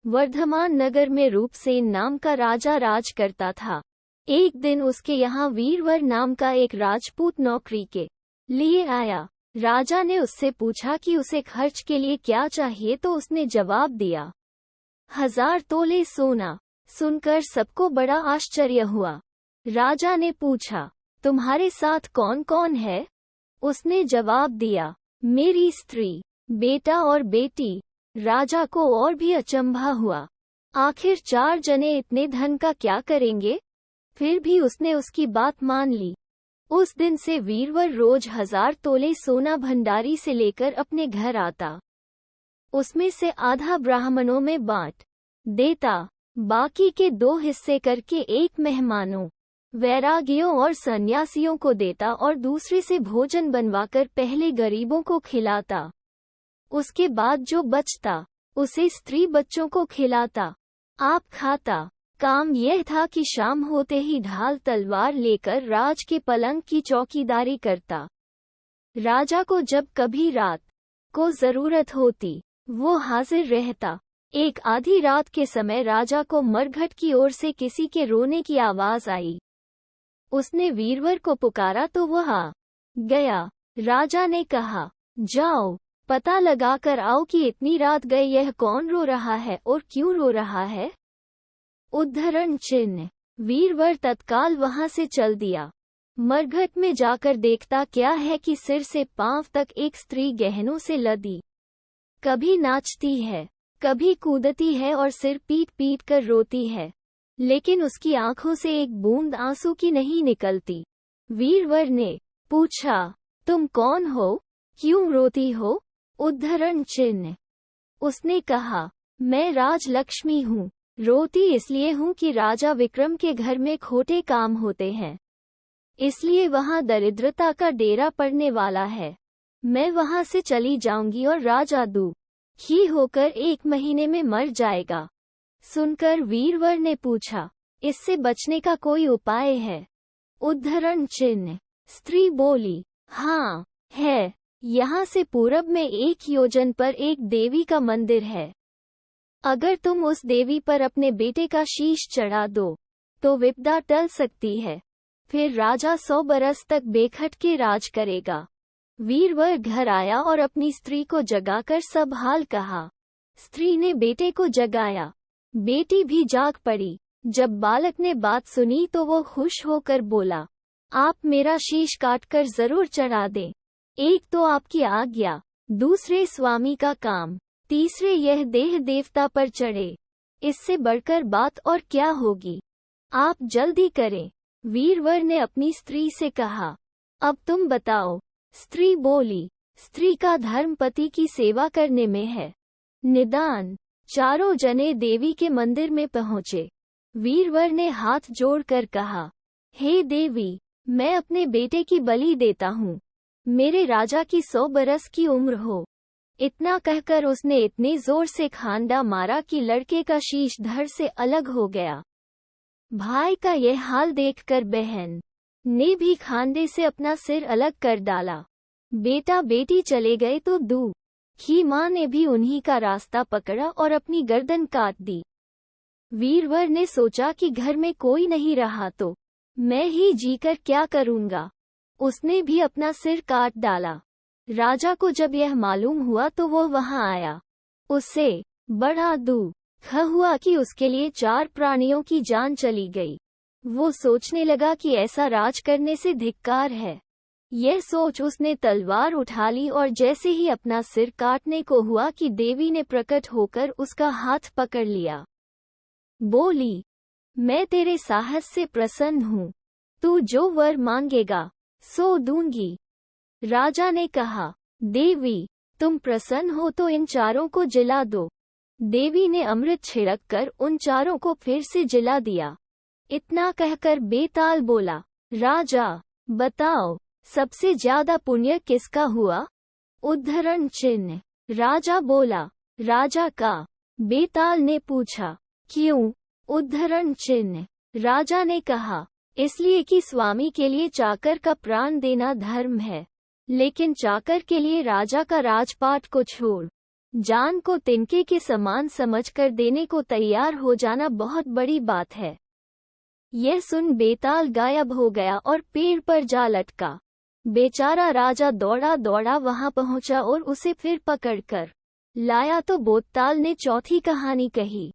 वर्धमान नगर में रूपसेन नाम का राजा राज करता था। एक दिन उसके यहाँ वीरवर नाम का एक राजपूत नौकरी के लिए आया। राजा ने उससे पूछा कि उसे खर्च के लिए क्या चाहिए, तो उसने जवाब दिया, 1000 तोले सोना। सुनकर सबको बड़ा आश्चर्य हुआ। राजा ने पूछा, तुम्हारे साथ कौन कौन है? उसने जवाब दिया, मेरी स्त्री, बेटा और बेटी। राजा को और भी अचंभा हुआ। आखिर 4 जने इतने धन का क्या करेंगे? फिर भी उसने उसकी बात मान ली। उस दिन से वीरवर रोज 1000 तोले सोना भंडारी से लेकर अपने घर आता। उसमें से आधा ब्राह्मणों में बांट देता, बाकी के 2 हिस्से करके एक मेहमानों, वैरागियों और सन्यासियों को देता और दूसरे से भोजन बनवाकर पहले गरीबों को खिलाता। उसके बाद जो बचता उसे स्त्री बच्चों को खिलाता, आप खाता। काम यह था कि शाम होते ही ढाल तलवार लेकर राज के पलंग की चौकीदारी करता। राजा को जब कभी रात को जरूरत होती वो हाजिर रहता। एक आधी रात के समय राजा को मरघट की ओर से किसी के रोने की आवाज आई। उसने वीरवर को पुकारा तो वह आ गया। राजा ने कहा, जाओ पता लगाकर आओ कि इतनी रात गए यह कौन रो रहा है और क्यों रो रहा है। उद्धरण चिन्ह। वीरवर तत्काल वहां से चल दिया। मरघट में जाकर देखता क्या है कि सिर से पांव तक एक स्त्री गहनों से लदी, कभी नाचती है, कभी कूदती है और सिर पीट पीट कर रोती है, लेकिन उसकी आंखों से एक बूंद आंसू की नहीं निकलती। वीरवर ने पूछा, तुम कौन हो, क्यों रोती हो? उद्धरण चिन्ह। उसने कहा, मैं राजलक्ष्मी हूँ। रोती इसलिए हूँ कि राजा विक्रम के घर में खोटे काम होते हैं, इसलिए वहाँ दरिद्रता का डेरा पड़ने वाला है। मैं वहाँ से चली जाऊंगी और राजा दुखी होकर 1 महीने में मर जाएगा। सुनकर वीरवर ने पूछा, इससे बचने का कोई उपाय है? उद्धरण चिन्ह। स्त्री बोली, हाँ है। यहाँ से पूरब में 1 योजन पर एक देवी का मंदिर है। अगर तुम उस देवी पर अपने बेटे का शीश चढ़ा दो तो विपदा टल सकती है। फिर राजा 100 बरस तक बेखटके राज करेगा। वीरवर घर आया और अपनी स्त्री को जगाकर सब हाल कहा। स्त्री ने बेटे को जगाया। बेटी भी जाग पड़ी। जब बालक ने बात सुनी तो वो खुश होकर बोला, आप मेरा शीश काटकर जरूर चढ़ा दें। एक तो आपकी आज्ञा, दूसरे स्वामी का काम, तीसरे यह देह देवता पर चढ़े। इससे बढ़कर बात और क्या होगी? आप जल्दी करें। वीरवर ने अपनी स्त्री से कहा, अब तुम बताओ। स्त्री बोली, स्त्री का धर्म पति की सेवा करने में है। निदान। चारों जने देवी के मंदिर में पहुँचे। वीरवर ने हाथ जोड़कर कहा, हे देवी, मैं अपने बेटे की बलि देता हूँ। मेरे राजा की 100 बरस की उम्र हो। इतना कहकर उसने इतने जोर से खांडा मारा कि लड़के का शीश धड़ से अलग हो गया। भाई का यह हाल देखकर बहन ने भी खांडे से अपना सिर अलग कर डाला। बेटा बेटी चले गए तो दुखी माँ ने भी उन्हीं का रास्ता पकड़ा और अपनी गर्दन काट दी। वीरवर ने सोचा कि घर में कोई नहीं रहा तो मैं ही जीकर क्या करूँगा। उसने भी अपना सिर काट डाला। राजा को जब यह मालूम हुआ तो वो वहां आया। उससे बड़ा दुख हुआ कि उसके लिए 4 प्राणियों की जान चली गई। वो सोचने लगा कि ऐसा राज करने से धिक्कार है। यह सोच उसने तलवार उठा ली और जैसे ही अपना सिर काटने को हुआ कि देवी ने प्रकट होकर उसका हाथ पकड़ लिया। बोली, मैं तेरे साहस से प्रसन्न हूँ। तू जो वर मांगेगा सो दूंगी। राजा ने कहा, देवी, तुम प्रसन्न हो तो इन 4 को जिला दो। देवी ने अमृत छिड़क कर उन 4 को फिर से जिला दिया। इतना कहकर बेताल बोला, राजा, बताओ, सबसे ज्यादा पुण्य किसका हुआ? उद्धरण चिन्ह। राजा बोला, राजा का। बेताल ने पूछा, क्यों? उद्धरण चिन्ह। राजा ने कहा, इसलिए कि स्वामी के लिए चाकर का प्राण देना धर्म है, लेकिन चाकर के लिए राजा का राजपाट को छोड़ जान को तिनके के समान समझकर देने को तैयार हो जाना बहुत बड़ी बात है। यह सुन बेताल गायब हो गया और पेड़ पर जा लटका। बेचारा राजा दौड़ा दौड़ा वहां पहुंचा और उसे फिर पकड़कर लाया तो बेताल ने चौथी कहानी कही।